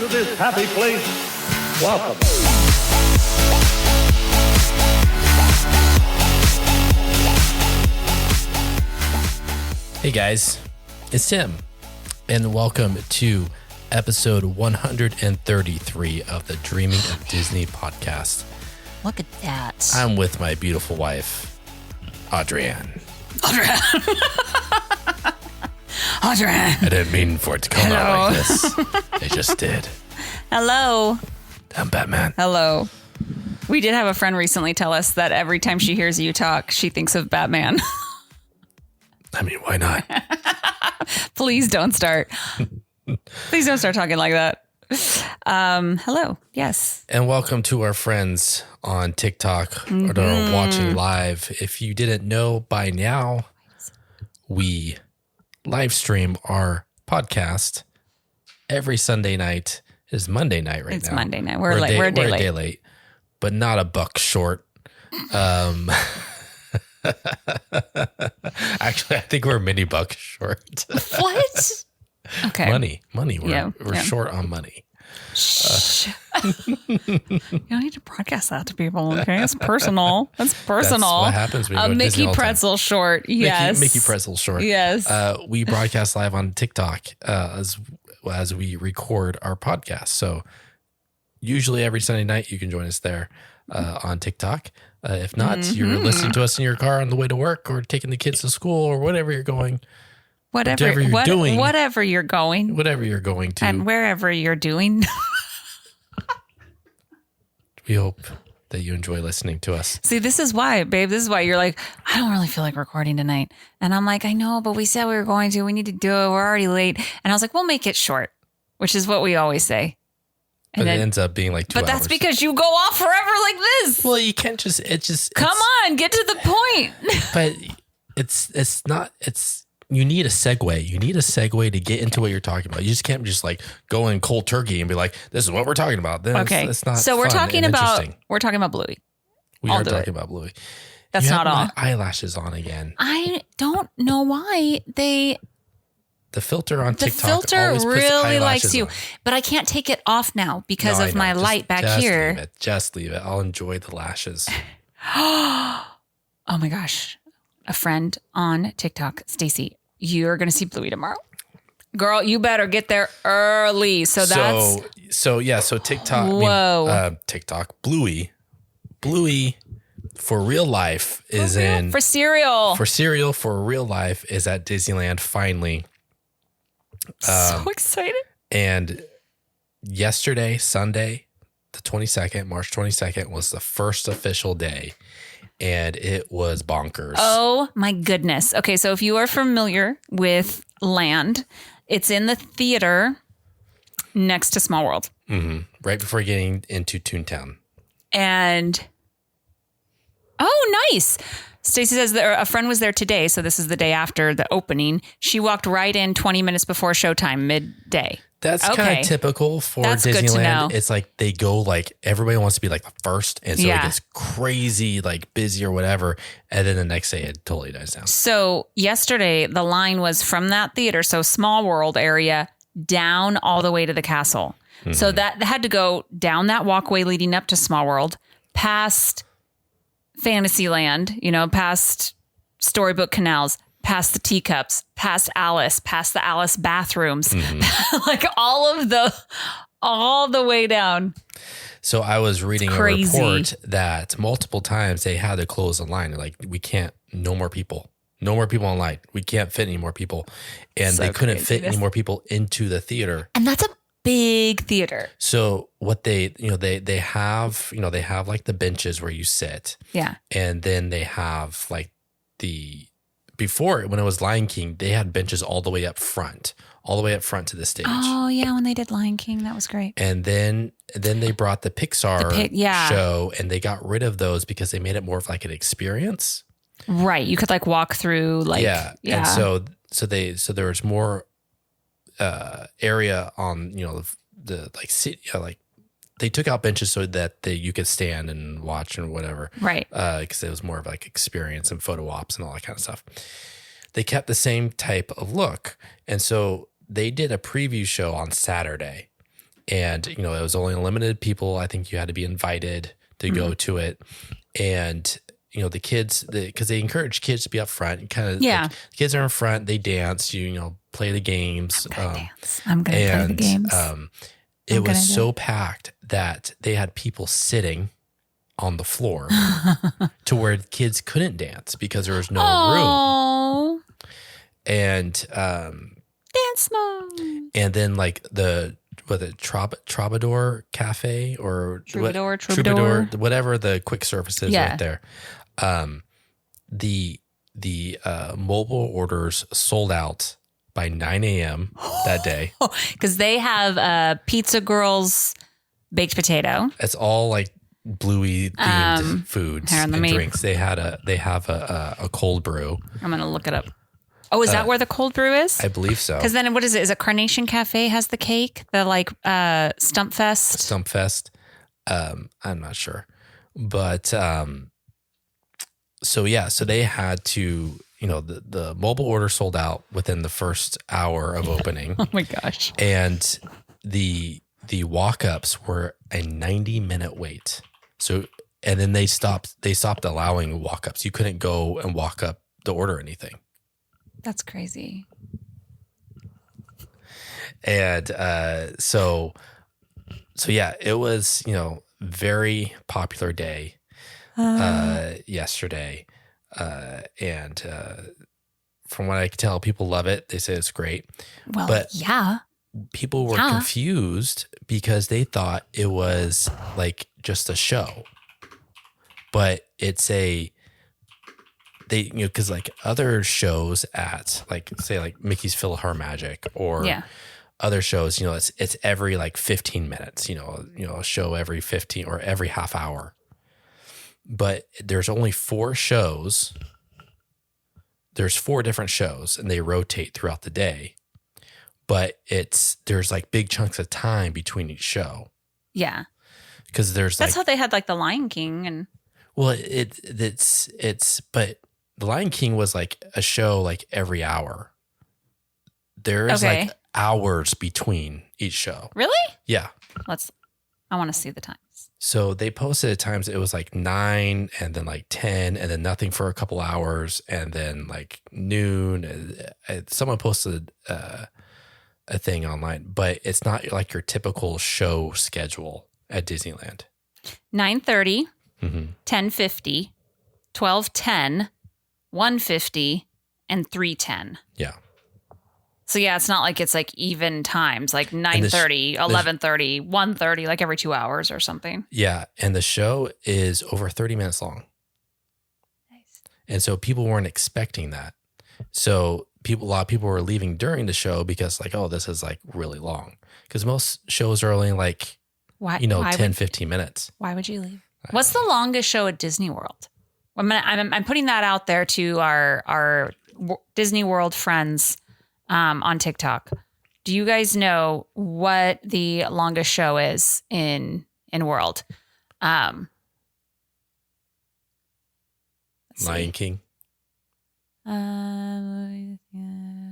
to this happy place, welcome. Hey guys, it's Tim, and welcome to episode 133 of the Dreaming of Disney podcast. Look at that. I'm with my beautiful wife, Audrienne. Audrienne. I didn't mean for it to come out like this. It just did. Hello. I'm Batman. Hello. We did have a friend recently tell us that every time she hears you talk, she thinks of Batman. I mean, why not? Please don't start. Please don't start talking like that. Hello. Yes. And welcome to our friends on TikTok or are watching live. If you didn't know by now, we live stream our podcast every Sunday night. It is Monday night right now. It's Monday night. We're a day late, but not a buck short. Actually, I think we're a mini buck short. What? Okay. Money. We're short on money. Shh. You don't need to broadcast that to people, okay? It's personal. That's personal. That's what happens when you go to Mickey Disney Pretzel short. Yes. Mickey Pretzel short. Yes. We broadcast live on TikTok as we record our podcast. So usually every Sunday night you can join us there on TikTok. If not, you're listening to us in your car on the way to work or taking the kids to school or whatever you're going. Whatever you're doing. Whatever you're going. Whatever you're going to. And wherever you're doing. We hope that you enjoy listening to us. See, this is why, babe. This is why you're like, I don't really feel like recording tonight. And I'm like, I know, but we said we were going to. We need to do it. We're already late. And I was like, we'll make it short, which is what we always say. And but it ends up being like 2 hours. But that's because you go off forever like this. Well, you can't just, come on, get to the point. But it's not, you need a segue. You need a segue to get into what you're talking about. You just can't just like go in cold turkey and be like, this is what we're talking about. Then okay. It's not so we're talking about Bluey. We are talking about Bluey. That's not all. My eyelashes on again. I don't know why the filter on TikTok filter always puts really likes eyelashes you, on. But I can't take it off now because of my light back here. Just leave it. I'll enjoy the lashes. Oh my gosh. A friend on TikTok, Stacy, you're going to see Bluey tomorrow. Girl, you better get there early. So TikTok. Whoa. TikTok. Bluey for real life is for cereal. For real life is at Disneyland finally. So excited. And yesterday, Sunday, the 22nd, March 22nd, was the first official day. And it was bonkers. Oh, my goodness. Okay, so if you are familiar with Land, it's in the theater next to Small World. Mm-hmm. Right before getting into Toontown. And, oh, nice. Stacey says that a friend was there today, so this is the day after the opening. She walked right in 20 minutes before showtime, midday. That's kind of typical for Disneyland. Good to know. It's like they go like everybody wants to be like the first, and so it gets crazy, like busy or whatever, and then the next day it totally dies down. So yesterday the line was from that theater, so Small World area, down all the way to the castle. Mm-hmm. So that had to go down that walkway leading up to Small World, past Fantasyland, past Storybook Canals, past the teacups, past Alice, past the Alice bathrooms, like all the way down. So I was reading a report that multiple times they had to close the line. They're like, we can't, no more people online. We can't fit any more people. And they couldn't fit any more people into the theater. And that's a big theater. So what they have like the benches where you sit. Yeah. And then they have like before when it was Lion King, they had benches all the way up front to the stage. Oh yeah. When they did Lion King, that was great. And then they brought the Pixar show and they got rid of those because they made it more of like an experience. Right. You could like walk through like, And so there was more area on, the like seat, like they took out benches so that you could stand and watch and whatever. Right. Because it was more of like experience and photo ops and all that kind of stuff. They kept the same type of look. And so they did a preview show on Saturday. And, it was only limited people. I think you had to be invited to go to it. And, the kids, because they encourage kids to be up front and kind of, the kids are in front, they dance, play the games. I'm going to play the games. It was so packed that they had people sitting on the floor to where kids couldn't dance because there was no room. And dance mode. And then like the Troubadour Cafe or Troubadour, whatever the quick service is right there. The mobile orders sold out by 9 a.m. that day. Because they have Pizza Girls baked potato. It's all like Bluey themed foods and drinks. They have a cold brew. I'm going to look it up. Oh, is that where the cold brew is? I believe so. Because then what is it? Is it Carnation Cafe has the cake? The like Stump Fest? Stump Fest. I'm not sure. But so they had to, the mobile order sold out within the first hour of opening. Oh my gosh. And the walk-ups were a 90-minute wait. So, and then they stopped allowing walk-ups. You couldn't go and walk up to order anything. That's crazy. And so yeah, it was, very popular day yesterday. And from what I can tell, people love it. They say it's great. Well, but yeah. People were confused because they thought it was like just a show. But it's because like other shows at like say like Mickey's PhilharMagic or other shows, it's every like 15 minutes, a show every 15 or every half hour. But there's only 4 shows. There's 4 different shows and they rotate throughout the day. But there's like big chunks of time between each show. Yeah. Because that's how they had like the Lion King and. Well, but the Lion King was like a show like every hour. There's like hours between each show. Really? Yeah. I want to see the times. So they posted at times it was like 9 and then like 10 and then nothing for a couple hours and then like noon. Someone posted a thing online, but it's not like your typical show schedule at Disneyland. 9:30, 10:50, 12:10, 1:50, and 3:10. Yeah. So yeah, it's not like it's like even times, like 9:30, 11:30, 1:30, like every 2 hours or something. Yeah, and the show is over 30 minutes long. Nice. And so people weren't expecting that. So a lot of people were leaving during the show because like, oh, this is like really long. Because most shows are only like, 10, 15 minutes. Why would you leave? What's the longest show at Disney World? I'm putting that out there to our Disney World friends on TikTok. Do you guys know what the longest show is in World? Lion King.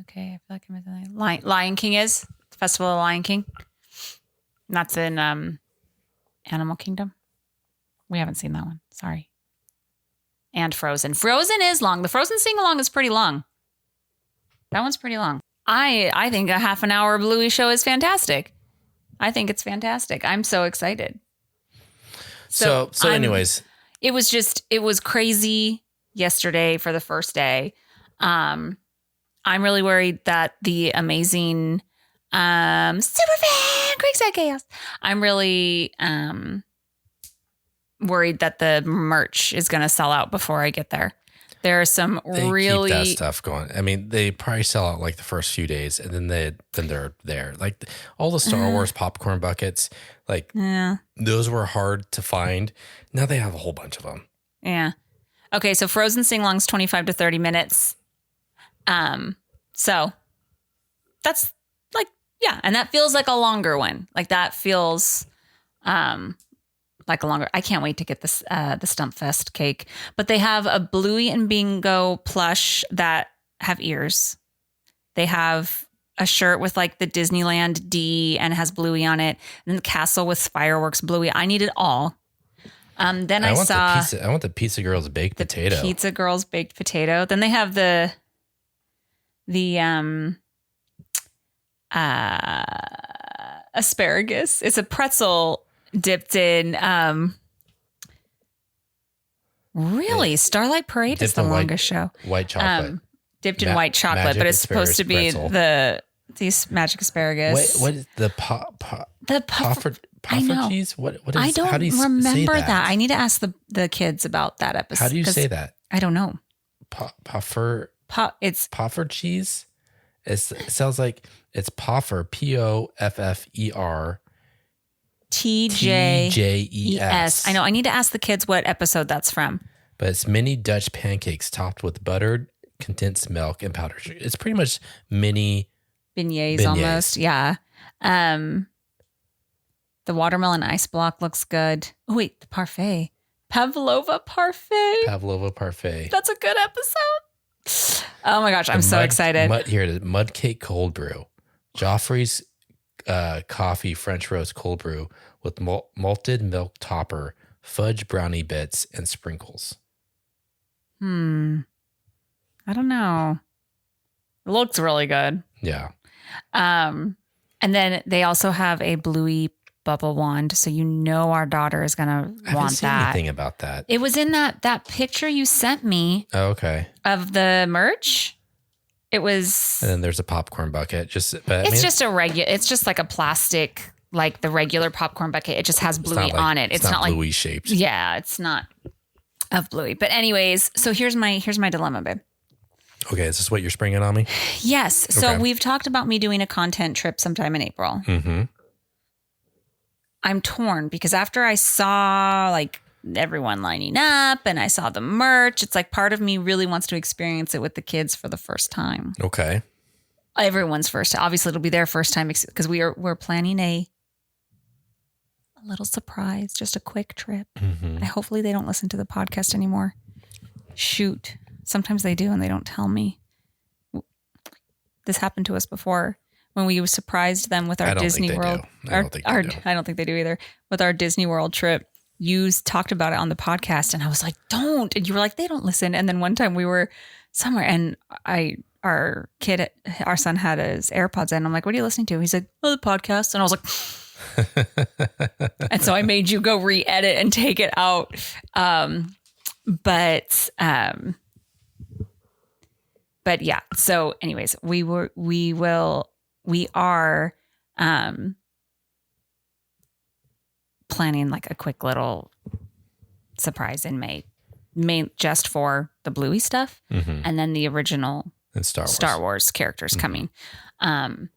Okay, I feel like I'm missing Lion King is the Festival of Lion King. And that's in Animal Kingdom. We haven't seen that one. Sorry. And Frozen. Frozen is long. The Frozen sing-along is pretty long. That one's pretty long. I think a half an hour Bluey show is fantastic. I think it's fantastic. I'm so excited. So anyways. It was crazy yesterday for the first day. I'm really worried that the amazing Superfan Creekside Chaos. I'm really worried that the merch is going to sell out before I get there. There are some really keep that stuff going. I mean, they probably sell out like the first few days, and then they're there. Like all the Star Wars popcorn buckets, like those were hard to find. Now they have a whole bunch of them. Yeah. Okay, so Frozen sing-along's 25 to 30 minutes. So that's like, yeah, and that feels like a longer one. Like that feels like a longer. I can't wait to get this the Stump Fest cake. But they have a Bluey and Bingo plush that have ears. They have a shirt with like the Disneyland D and has Bluey on it, and the castle with fireworks Bluey. I need it all. Then I saw I want the Pizza Girl's baked potato. Pizza Girl's baked potato. Then they have the asparagus. It's a pretzel dipped in Starlight Parade is the longest show. White chocolate. Dipped in white chocolate, but it's supposed to be pretzel. these magic asparagus. What is the puffer cheese? What is? I don't how do you remember say that. I need to ask the kids about that episode. How do you say that? I don't know. It's puffer cheese. It sounds like it's puffer. POFFER. TJES. I know. I need to ask the kids what episode that's from. But it's mini Dutch pancakes topped with buttered condensed milk and powdered sugar. It's pretty much mini beignets almost. Yeah. The watermelon ice block looks good. Oh, wait, the parfait. Pavlova parfait. That's a good episode. Oh my gosh, I'm so excited. Mud cake cold brew. Joffrey's coffee French roast cold brew with malted milk topper, fudge brownie bits, and sprinkles. I don't know. It looks really good. Yeah. And then they also have a Bluey bubble wand, so our daughter is gonna want that. I haven't seen anything about that. It was in that picture you sent me. Oh, okay. Of the merch. It was. And then there's a popcorn bucket. It's just like a plastic, like the regular popcorn bucket. It just has Bluey on it. It's not like Bluey shaped. Yeah, it's not of Bluey. But anyways, so here's my dilemma, babe. Okay, is this what you're springing on me? Yes. So we've talked about me doing a content trip sometime in April. Mm-hmm. I'm torn because after I saw like everyone lining up and I saw the merch, it's like part of me really wants to experience it with the kids for the first time. Okay. Everyone's first. Obviously, it'll be their first time because we're planning a little surprise, just a quick trip. Mm-hmm. Hopefully they don't listen to the podcast anymore. Shoot. Sometimes they do and they don't tell me. This happened to us before when we surprised them with our Disney World. I don't think they do either. With our Disney World trip, you talked about it on the podcast and I was like, don't. And you were like, they don't listen. And then one time we were somewhere and our son had his AirPods in. I'm like, what are you listening to? He's like, oh, the podcast. And I was like, and so I made you go re-edit and take it out. But yeah. So anyways, we are planning like a quick little surprise in May just for the Bluey stuff. Mm-hmm. And then the original and Star Wars characters coming. So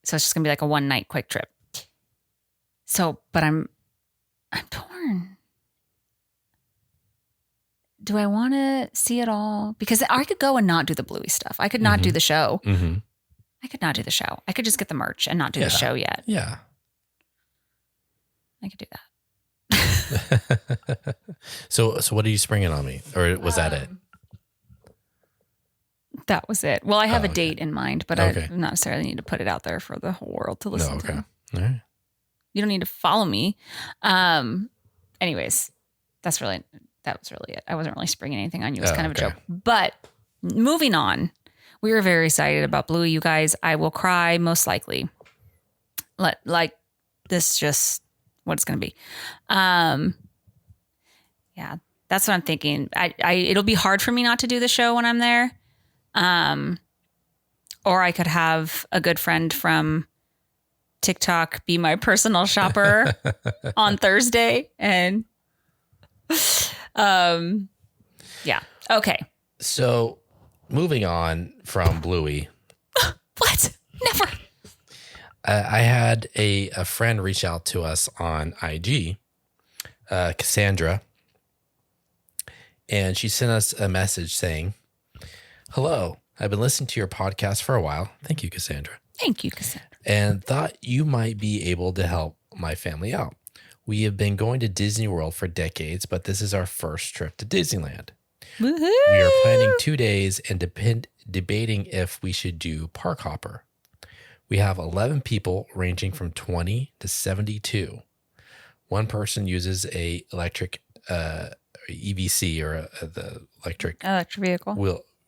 it's just gonna be like a one night quick trip. So, but I'm torn. Do I want to see it all? Because I could go and not do the Bluey stuff. I could not do the show. Mm-hmm. I could not do the show. I could just get the merch and not do the show yet. Yeah. I could do that. So what are you springing on me? Or was that it? That was it. Well, I have a date in mind, but I don't necessarily need to put it out there for the whole world to listen to. All right. You don't need to follow me. Anyways, that was really it. I wasn't really springing anything on you. It was kind of a joke. But moving on, we were very excited about Bluey, you guys. I will cry most likely. Like this just what it's going to be. Yeah, that's what I'm thinking. It'll be hard for me not to do the show when I'm there. Or I could have a good friend from TikTok be my personal shopper on Thursday. And, yeah. Okay. So moving on from Bluey. What? Never. I had a friend reach out to us on IG, Cassandra, and she sent us a message saying, "Hello, I've been listening to your podcast for a while. Thank you, Cassandra. Thank you, Cassandra. And thought you might be able to help my family out. We have been going to Disney World for decades, but this is our first trip to Disneyland. Woohoo! We are planning 2 days and debating if we should do park hopper. We have 11 people ranging from 20 to 72. One person uses a electric EVC or the electric vehicle.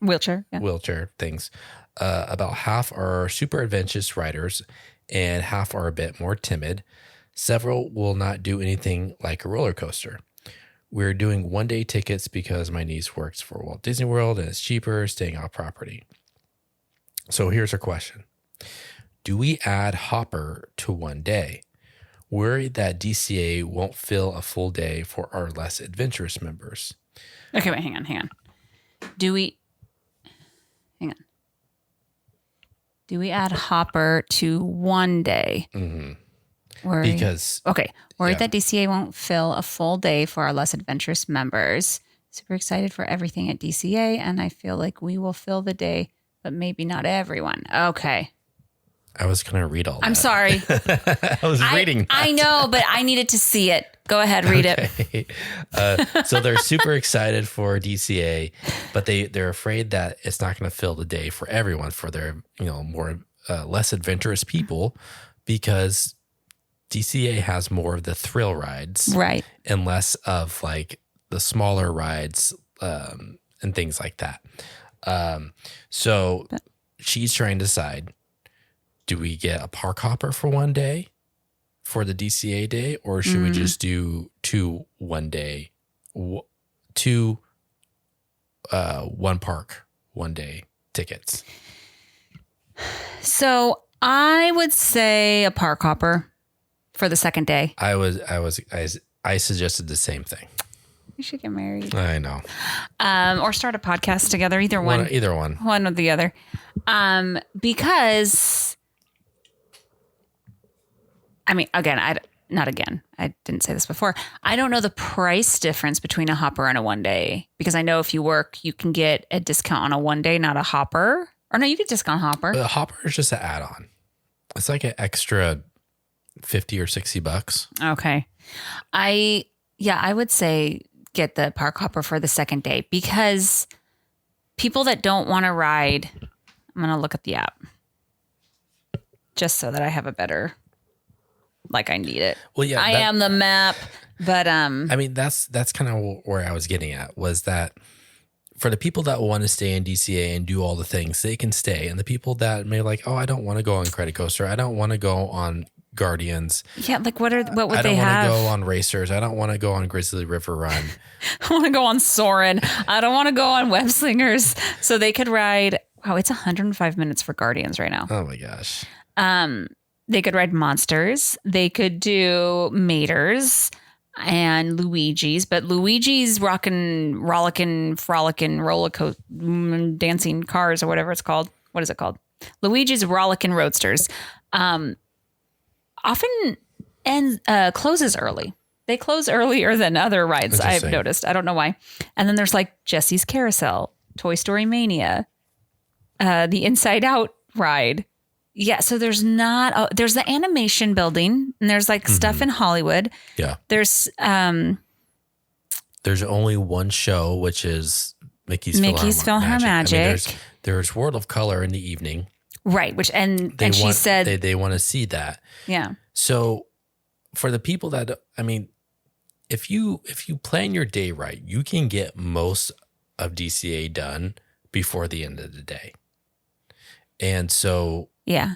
Wheelchair. Yeah. Wheelchair things. About half are super adventurous riders and half are a bit more timid. Several will not do anything like a roller coaster. We're doing 1-day tickets because my niece works for Walt Disney World and it's cheaper staying off property. So here's our question. Do we add hopper to 1 day? Worried that DCA won't fill a full day for our less adventurous members. Okay, wait, hang on. Do we add hopper to 1 day? Mm-hmm. Worried that DCA won't fill a full day for our less adventurous members. Super excited for everything at DCA, and I feel like we will fill the day, but maybe not everyone. Okay. I was going to read all that. I'm sorry. I was reading that. I know, but I needed to see it. Go ahead, read it. So they're super excited for DCA, but they're afraid that it's not going to fill the day for everyone, for their more less adventurous people, because DCA has more of the thrill rides, right, and less of like the smaller rides and things like that. So she's trying to decide. Do we get a park hopper for 1 day for the DCA day, or should we just do 2 1 day, 2 one park 1 day tickets? So I would say a park hopper for the second day. I suggested the same thing. We should get married. I know. Or start a podcast together. Either one. One or the other. Because I mean, I didn't say this before. I don't know the price difference between a hopper and a 1 day, because I know if you work, you can get a discount on a 1 day, not a hopper. Or no, you get discount hopper. The hopper is just an add-on. It's like an extra $50 or $60. Okay. I would say get the park hopper for the second day, because people that don't want to ride, I'm going to look at the app just so that I have a better, like I need it. Well, yeah, I am the map, but I mean, that's kind of where I was getting at, was that for the people that want to stay in DCA and do all the things, they can stay. And the people that may like, oh, I don't want to go on Credit Coaster, I don't want to go on Guardians. Yeah, like what would they have? I don't want to go on Racers. I don't want to go on Grizzly River Run. I want to go on Soarin'. I don't want to go on Web Slingers. So they could ride. Wow, it's 105 minutes for Guardians right now. Oh my gosh. They could ride Monsters. They could do Maters and Luigi's, but Luigi's rollickin' roller coaster, dancing cars or whatever it's called. What is it called? Luigi's Rollickin' Roadsters. Often closes early. They close earlier than other rides, I've noticed. I don't know why. And then there's like Jesse's Carousel, Toy Story Mania, the Inside Out ride. Yeah, so there's there's the animation building, and there's like stuff in Hollywood. Yeah. There's only one show, which is Mickey's PhilharMagic. I mean, there's World of Color in the evening. Right, she said they want to see that. Yeah. So for the people that, I mean, if you plan your day right, you can get most of DCA done before the end of the day. And so, yeah,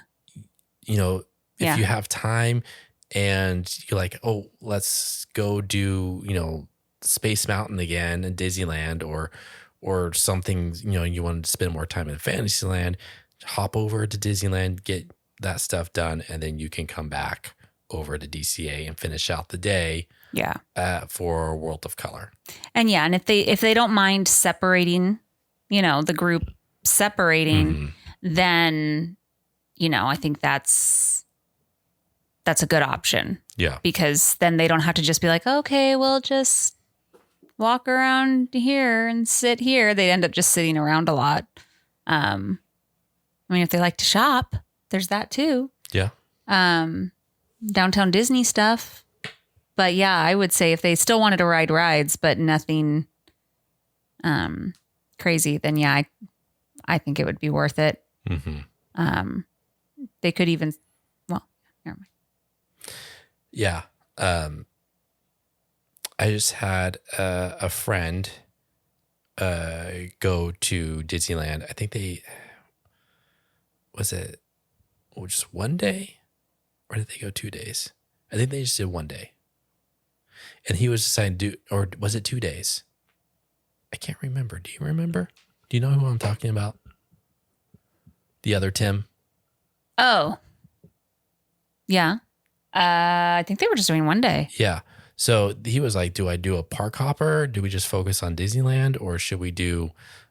if you have time and you're like, oh, let's go do, Space Mountain again in Disneyland or something, you want to spend more time in Fantasyland, hop over to Disneyland, get that stuff done, and then you can come back over to DCA and finish out the day. Yeah. For World of Color. And yeah, and if they don't mind separating, the group separating, then, I think that's a good option. Yeah. Because then they don't have to just be like, okay, we'll just walk around here and sit here. They end up just sitting around a lot. I mean, if they like to shop, there's that too. Yeah. Downtown Disney stuff. But yeah, I would say if they still wanted to ride rides, but nothing crazy, then yeah, I think it would be worth it. Mm-hmm. They could even, well, never mind. Yeah. I just had a friend go to Disneyland. I think just one day? Or did they go 2 days? I think they just did 1 day. And he was deciding to do, or was it 2 days? I can't remember. Do you remember? Do you know who I'm talking about? The other Tim? Oh. Yeah. I think they were just doing 1 day. Yeah. So he was like, do I do a park hopper? Do we just focus on Disneyland, or should we do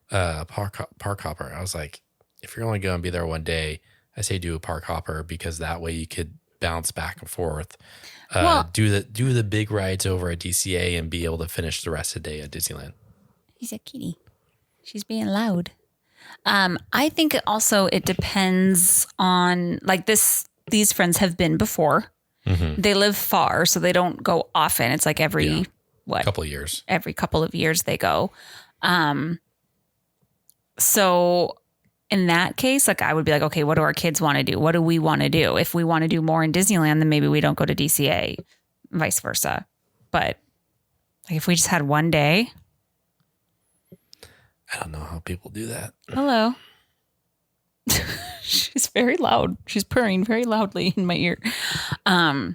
a park hopper? I was like, if you're only going to be there 1 day, I say do a park hopper, because that way you could bounce back and forth. Do the big rides over at DCA and be able to finish the rest of the day at Disneyland. He's a kitty. She's being loud. I think also it depends on, like, these friends have been before. Mm-hmm. They live far, so they don't go often. It's like every couple of years. Every couple of years they go. So in that case, like, I would be like, okay, what do our kids want to do? What do we want to do? If we want to do more in Disneyland, then maybe we don't go to DCA, vice versa. But like, if we just had 1 day. I don't know how people do that. Hello. She's very loud. She's purring very loudly in my ear. Yeah,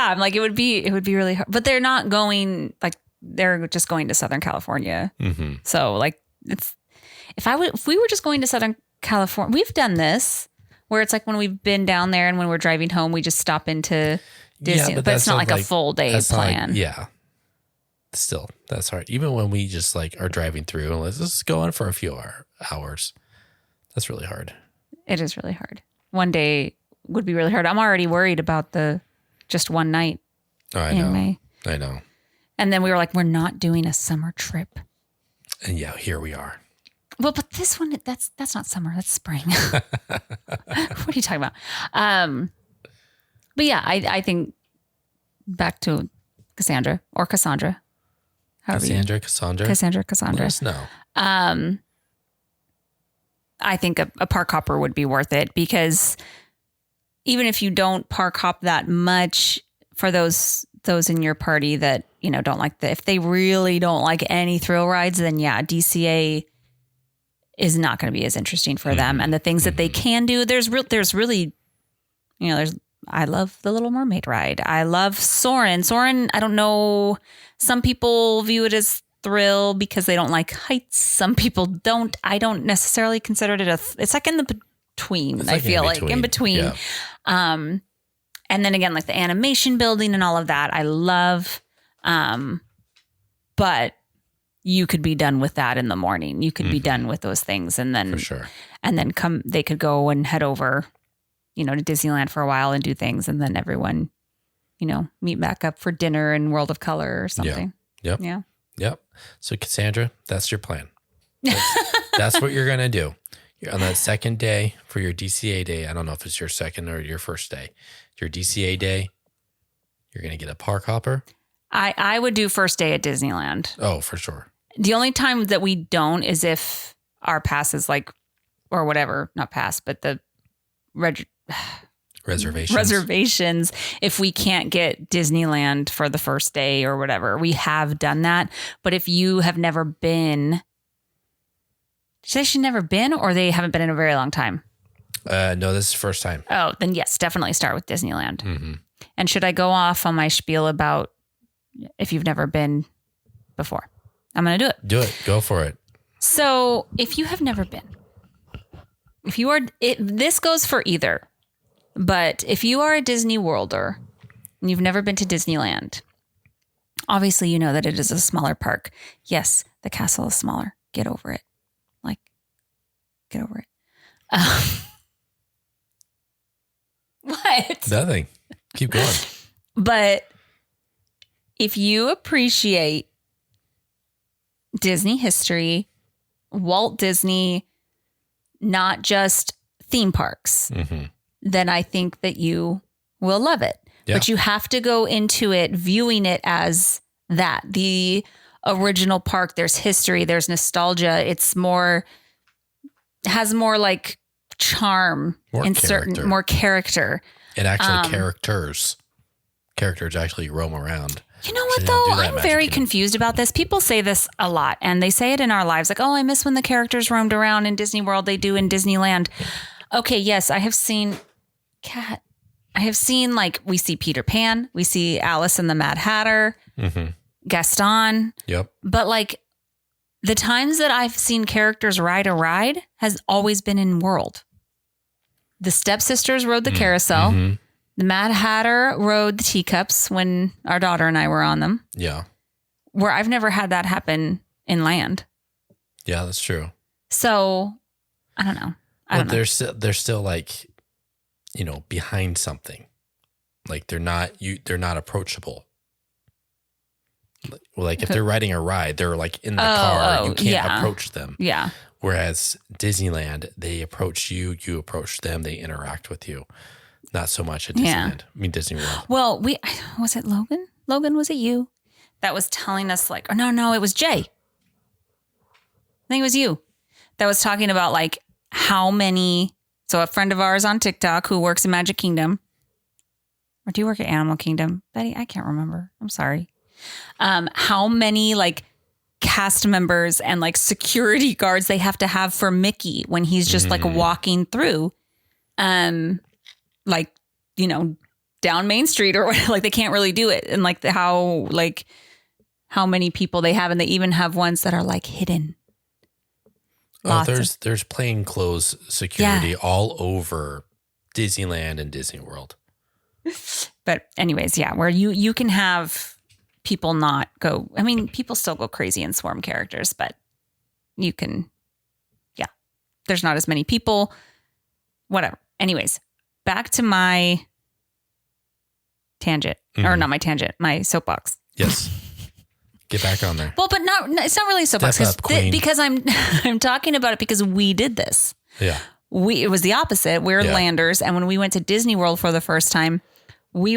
I'm like, it would be really hard, but they're not going, like, they're just going to Southern California. Mm-hmm. So like, if we were just going to Southern California, we've done this where it's like when we've been down there and when we're driving home, we just stop into Disney, but it's not like a full day plan. Still, that's hard. Even when we just like are driving through and let's just go on for a few hours. That's really hard. It is really hard. 1 day would be really hard. I'm already worried about the just one night. Oh, I know. And then we were like, we're not doing a summer trip. And yeah, here we are. Well, but this one, that's not summer. That's spring. What are you talking about? But yeah, I think back to Cassandra or Cassandra. Cassandra. Let us know. I think a park hopper would be worth it, because even if you don't park hop that much, for those in your party that, you know, don't like if they really don't like any thrill rides, then yeah, DCA is not going to be as interesting for them. And the things that they can do, there's really, you know, I love the Little Mermaid ride. I love Soarin'. Soarin', I don't know. Some people view it as thrill because they don't like heights. Some people don't. I don't necessarily consider it it's like in the between. I feel like in between. Yeah. And then again, like the animation building and all of that, I love. But you could be done with that in the morning. You could be done with those things, and then for sure. And then they could go and head over, you know, to Disneyland for a while and do things, and then everyone, you know, meet back up for dinner in World of Color or something. Yep. Yeah. Yep. So Cassandra, that's your plan. That's what you're going to do. On that second day for your DCA day, I don't know if it's your second or your first day, your DCA day, you're going to get a park hopper. I would do first day at Disneyland. Oh, for sure. The only time that we don't is if our pass is like, or whatever, not pass, but the reservations, if we can't get Disneyland for the first day or whatever. We have done that. But if you have never been, should I say never been, or they haven't been in a very long time? No, this is the first time. Oh, then yes, definitely start with Disneyland. Mm-hmm. And should I go off on my spiel about if you've never been before? I'm going to do it. Do it. Go for it. So if you have never been, this goes for either. But if you are a Disney Worlder and you've never been to Disneyland, obviously you know that it is a smaller park. Yes, the castle is smaller. Get over it. Like, get over it. What? Nothing. Keep going. But if you appreciate Disney history, Walt Disney, not just theme parks, then I think that you will love it. Yeah. But you have to go into it viewing it as that. original park. There's history. There's nostalgia. Has more like charm more character. And actually characters actually roam around. You know what though? I'm very confused about this. People say this a lot and they say it in our lives. Like, oh, I miss when the characters roamed around in Disney World. They do in Disneyland. Okay. Yes. I have seen like, we see Peter Pan, we see Alice and the Mad Hatter, Gaston. Yep. But like the times that I've seen characters ride a ride has always been in World. The stepsisters rode the carousel. Mm-hmm. The Mad Hatter rode the teacups when our daughter and I were on them. Yeah. Where I've never had that happen in land. Yeah, that's true. So I don't know. They're still like, behind something. Like they're not approachable. Like if they're riding a ride, they're like in the car. You can't approach them. Yeah. Whereas Disneyland, they approach you, you approach them, they interact with you. Not so much at Disneyland. Yeah. I mean, Disney World. Well, was it Logan? Logan, was it you that was telling us like, no, it was Jay. I think it was you that was talking about like how many. So a friend of ours on TikTok who works in Magic Kingdom, or do you work at Animal Kingdom? Betty, I can't remember. I'm sorry. How many like cast members and like security guards they have to have for Mickey when he's just like walking through, like, down Main Street or whatever. Like they can't really do it. And like how many people they have. And they even have ones that are like hidden. There's plainclothes security all over Disneyland and Disney World. But anyways, yeah, where you can have people not go. I mean, people still go crazy and swarm characters, but you can, there's not as many people, whatever. Anyways, back to my tangent, or not my tangent, my soapbox. Yes. Get back on there. Well, but it's not really a soapbox because I'm talking about it because we did this. Yeah. It was the opposite. We're landers. And when we went to Disney World for the first time, we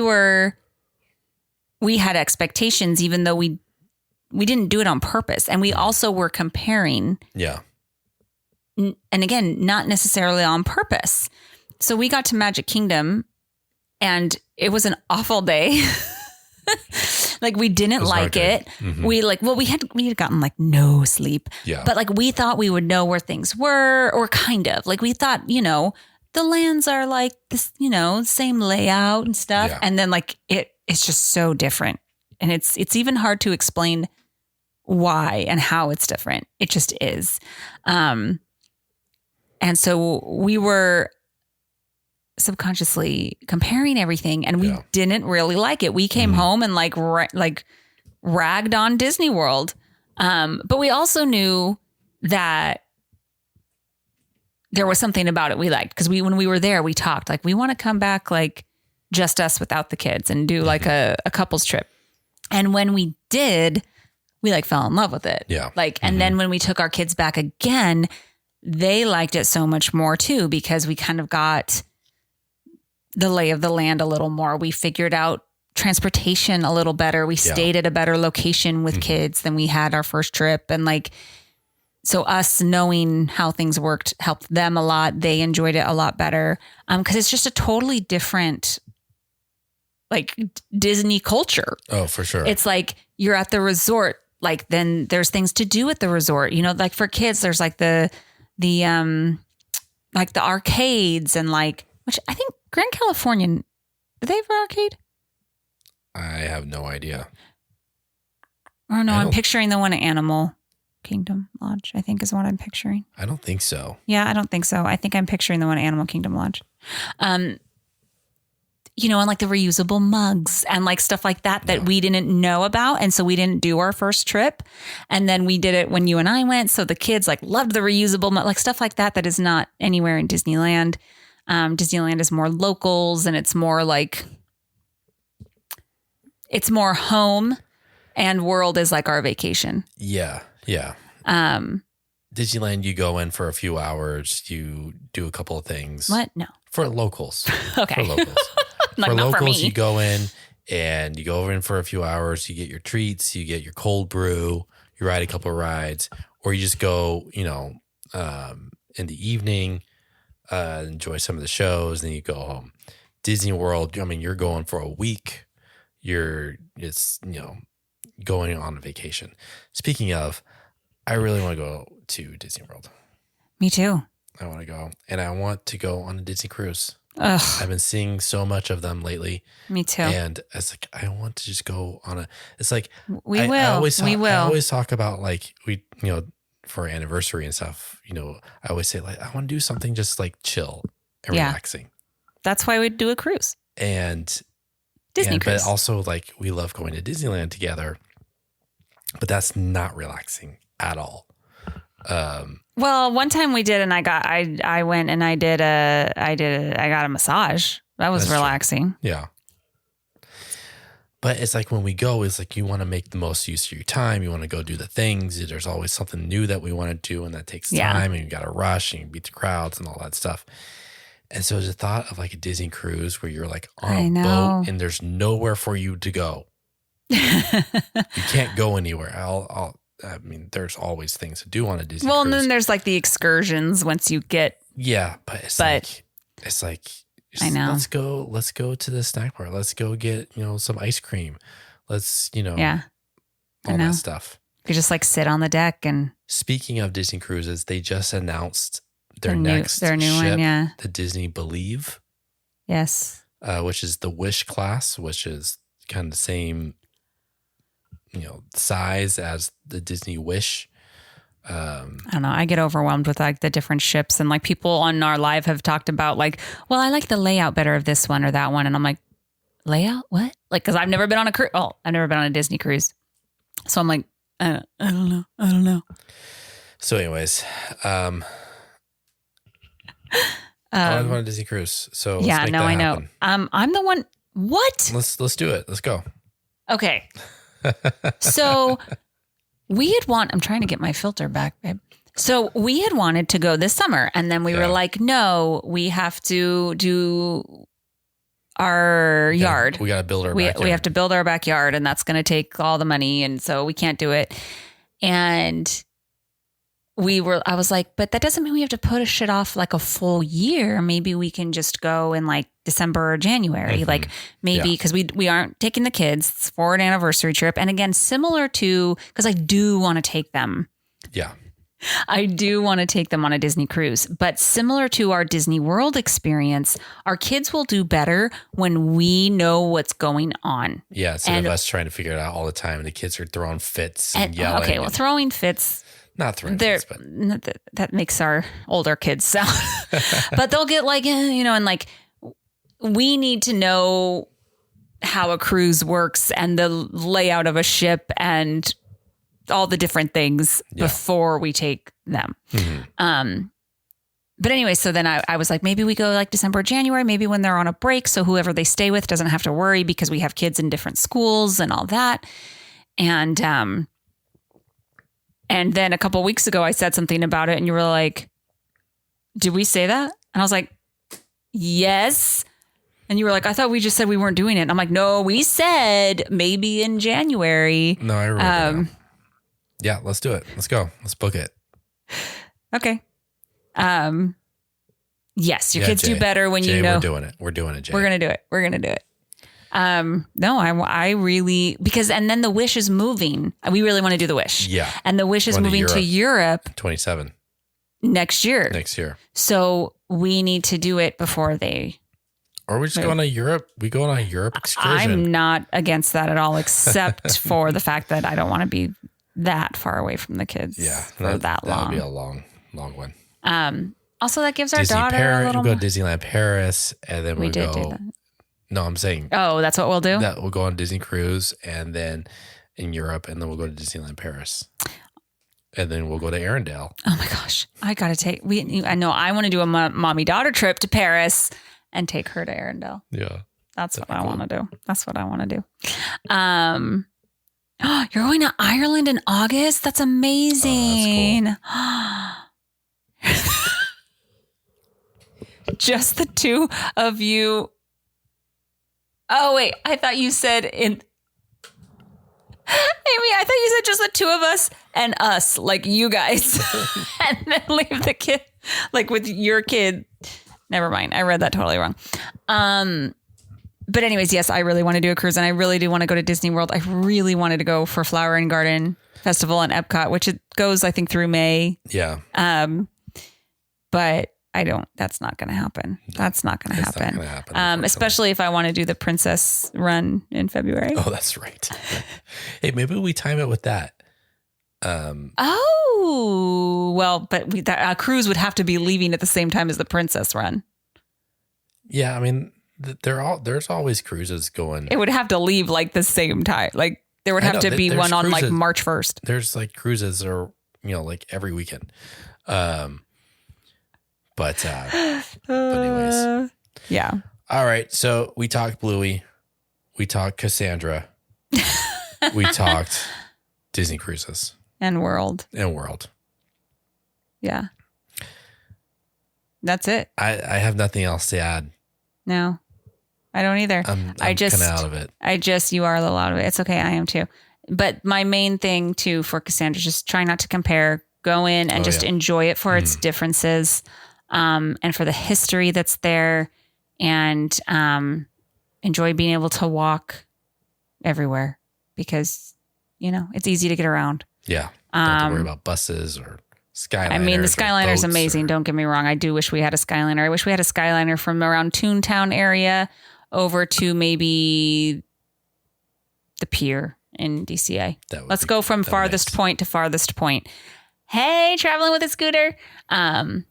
had expectations, even though we didn't do it on purpose. And we also were comparing. Yeah. And again, not necessarily on purpose. So we got to Magic Kingdom and it was an awful day. Like we didn't like it. Mm-hmm. We had gotten like no sleep. Yeah. But like we thought we would know where things were, or kind of like we thought, the lands are like this, same layout and stuff. Yeah. And then like it's just so different. And it's even hard to explain why and how it's different. It just is. And so we were subconsciously comparing everything and we didn't really like it. We came home and like ragged on Disney World. But we also knew that there was something about it we liked, because when we were there, we talked like we want to come back like just us without the kids and do like a couples trip. And when we did, we like fell in love with it. Yeah. Like, and then when we took our kids back again, they liked it so much more too, because we kind of got the lay of the land a little more. We figured out transportation a little better. We stayed at a better location with kids than we had our first trip. And like, so us knowing how things worked helped them a lot. They enjoyed it a lot better. Cause it's just a totally different like Disney culture. Oh, for sure. It's like you're at the resort. Like then there's things to do at the resort, like for kids, there's like the arcades and like, which I think Grand Californian, do they have an arcade? I have no idea. Oh no, I'm picturing the one at Animal Kingdom Lodge, I think is what I'm picturing. I don't think so. Yeah, I don't think so. I think I'm picturing the one at Animal Kingdom Lodge. And like the reusable mugs and like stuff like that we didn't know about. And so we didn't do our first trip. And then we did it when you and I went. So the kids like loved the reusable mug, like stuff like that is not anywhere in Disneyland. Disneyland is more locals and it's more like, it's more home, and World is like our vacation. Yeah. Yeah. Disneyland, you go in for a few hours, you do a couple of things. What? No. For locals. Okay. For locals. Like, for not locals, for me. you go in and you go in for a few hours, you get your treats, you get your cold brew, you ride a couple of rides, or you just go, you know, in the evening, enjoy some of the shows, then you go home. Disney World, I mean, you're going for a week. It's going on a vacation. Speaking of, I really want to go to Disney World. Me too. I want to go, and I want to go on a Disney cruise. Ugh. I've been seeing so much of them lately. Me too. And it's like, I want to just go on it's like, we I always talk about like, for anniversary and stuff, I always say like, I want to do something just like chill and relaxing. That's why we'd do a cruise. And Disney cruise. But also like, we love going to Disneyland together, but that's not relaxing at all. Well, one time we did, and I went and I got a massage. That was relaxing. True. Yeah. But it's like when we go, it's like you want to make the most use of your time. You want to go do the things. There's always something new that we want to do, and that takes time, and you got to rush and you beat the crowds and all that stuff. And so the thought of like a Disney cruise where you're like on a boat and there's nowhere for you to go. You can't go anywhere. I mean, there's always things to do on a Disney cruise. And then there's like the excursions once you get. Yeah, but it's like I know. Let's go to the snack bar. Let's go get, some ice cream. Let's, all that stuff. You just like sit on the deck and. Speaking of Disney cruises, they just announced their new ship, one, the Disney Believe. Yes. Which is the Wish class, which is kind of the same, size as the Disney Wish. I don't know. I get overwhelmed with like the different ships, and like people on our live have talked about like, well, I like the layout better of this one or that one. And I'm like, layout? What? Like, cause I've never been on a cruise. Oh, I've never been on a Disney cruise. So I'm like, I don't know. So anyways, I want a Disney cruise. So let's make that happen. I know. I'm the one. What? Let's do it. Let's go. Okay. So I'm trying to get my filter back, babe. So we had wanted to go this summer, and then we were like, no, we have to do our yard. We got to build our backyard. We have to build our backyard, and that's going to take all the money. And so we can't do it. And I was like, but that doesn't mean we have to put a shit off like a full year. Maybe we can just go in like December or January. Mm-hmm. Like maybe because we aren't taking the kids. It's for an anniversary trip. And again, similar to, because I do want to take them. Yeah. I do want to take them on a Disney cruise, but similar to our Disney World experience, our kids will do better when we know what's going on. Yeah. Instead of us trying to figure it out all the time, and the kids are throwing fits and yelling. Okay. Well, throwing fits. Not throwing fits, but that makes our older kids sound, but they'll get like, and like, we need to know how a cruise works and the layout of a ship and all the different things before we take them. Mm-hmm. But anyway, so then I was like, maybe we go like December, January, maybe when they're on a break. So whoever they stay with doesn't have to worry because we have kids in different schools and all that. And then a couple of weeks ago, I said something about it and you were like, did we say that? And I was like, yes. And you were like, I thought we just said we weren't doing it. And I'm like, no, we said maybe in January. No, I remember that. Yeah, let's do it. Let's go. Let's book it. Okay. Yes, your kids do better when you know. We're doing it. We're doing it, Jay. We're going to do it. We're going to do it. No, I really, because, and then the Wish is moving. We really want to do the Wish. Yeah. And the Wish is moving to Europe. 27. Next year. So we need to do it before they. Or we just go on a Europe. We go on a Europe excursion. I'm not against that at all, except for the fact that I don't want to be that far away from the kids. Yeah. For that long. That would be a long one. Also, that gives our daughter a little. We'll go to Disneyland Paris, and then we'll go. Do that. No, I'm saying. Oh, that's what we'll do? That we'll go on Disney cruise, and then in Europe, and then we'll go to Disneyland Paris. And then we'll go to Arendelle. Oh my gosh. I got to take, I know I want to do a mommy-daughter trip to Paris and take her to Arendelle. Yeah. That's what I want to do. That's what I want to do. You're going to Ireland in August? That's amazing. Oh, that's cool. Just the two of you. Oh, wait. I thought you said I thought you said just the two of us and us, like you guys, and then leave the kid, like with your kid. Never mind. I read that totally wrong. But anyways, yes, I really want to do a cruise, and I really do want to go to Disney World. I really wanted to go for Flower and Garden Festival in Epcot, which it goes, I think, through May. Yeah. But I don't. That's not going to happen. That's not going to happen. Not gonna happen especially if I want to do the Princess Run in February. Oh, that's right. Hey, maybe we time it with that. Oh, well, but a cruise would have to be leaving at the same time as the Princess Run. Yeah, I mean, there's always cruises going. It would have to leave like the same time. Like there would have to be one on like March 1st. There's like cruises or, like every weekend. But anyways. Yeah. All right. So we talked Bluey. We talked Cassandra. We talked Disney cruises. And World. Yeah. That's it. I have nothing else to add. No, I don't either. I'm kind of out of it. You are a little out of it. It's okay. I am too. But my main thing too for Cassandra is just try not to compare. Go in and enjoy it for its differences, and for the history that's there, and enjoy being able to walk everywhere because, it's easy to get around. Yeah. Don't have to worry about buses or Skyliner. I mean, the Skyliner is amazing. Don't get me wrong. I do wish we had a Skyliner. I wish we had a Skyliner from around Toontown area over to maybe the pier in DCA. Let's go from farthest point to farthest point. Hey, traveling with a scooter. Let's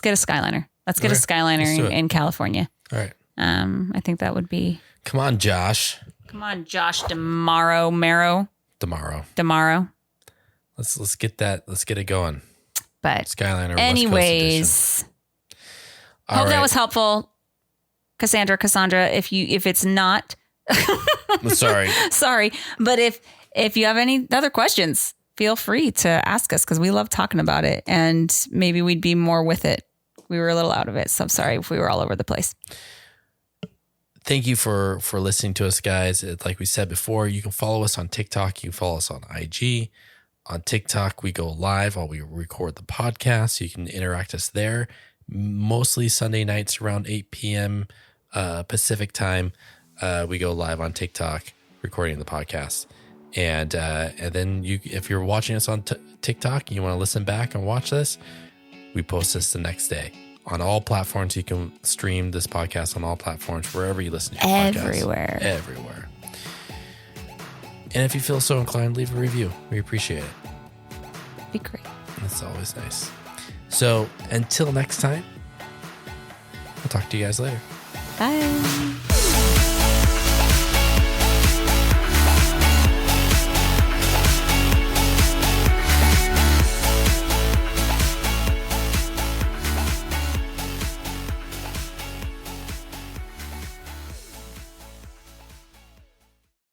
get a Skyliner. Let's get a Skyliner in California. All right. I think that would be. Come on, Josh. Tomorrow. Let's get that. Let's get it going. But Skyliner. Anyways, hope that was helpful, Cassandra. If it's not, sorry. But if you have any other questions, feel free to ask us because we love talking about it, and maybe we'd be more with it. We were a little out of it, so I'm sorry if we were all over the place. Thank you for listening to us, guys. Like we said before, you can follow us on TikTok. You can follow us on IG. On TikTok, we go live while we record the podcast. So you can interact us there. Mostly Sunday nights around 8 p.m. Pacific time. We go live on TikTok recording the podcast. And then if you're watching us on TikTok and you want to listen back and watch this, we post this the next day. On all platforms, you can stream this podcast on all platforms, wherever you listen to your podcast. Everywhere. And if you feel so inclined, leave a review. We appreciate it. Be great. That's always nice. So until next time, I'll talk to you guys later. Bye.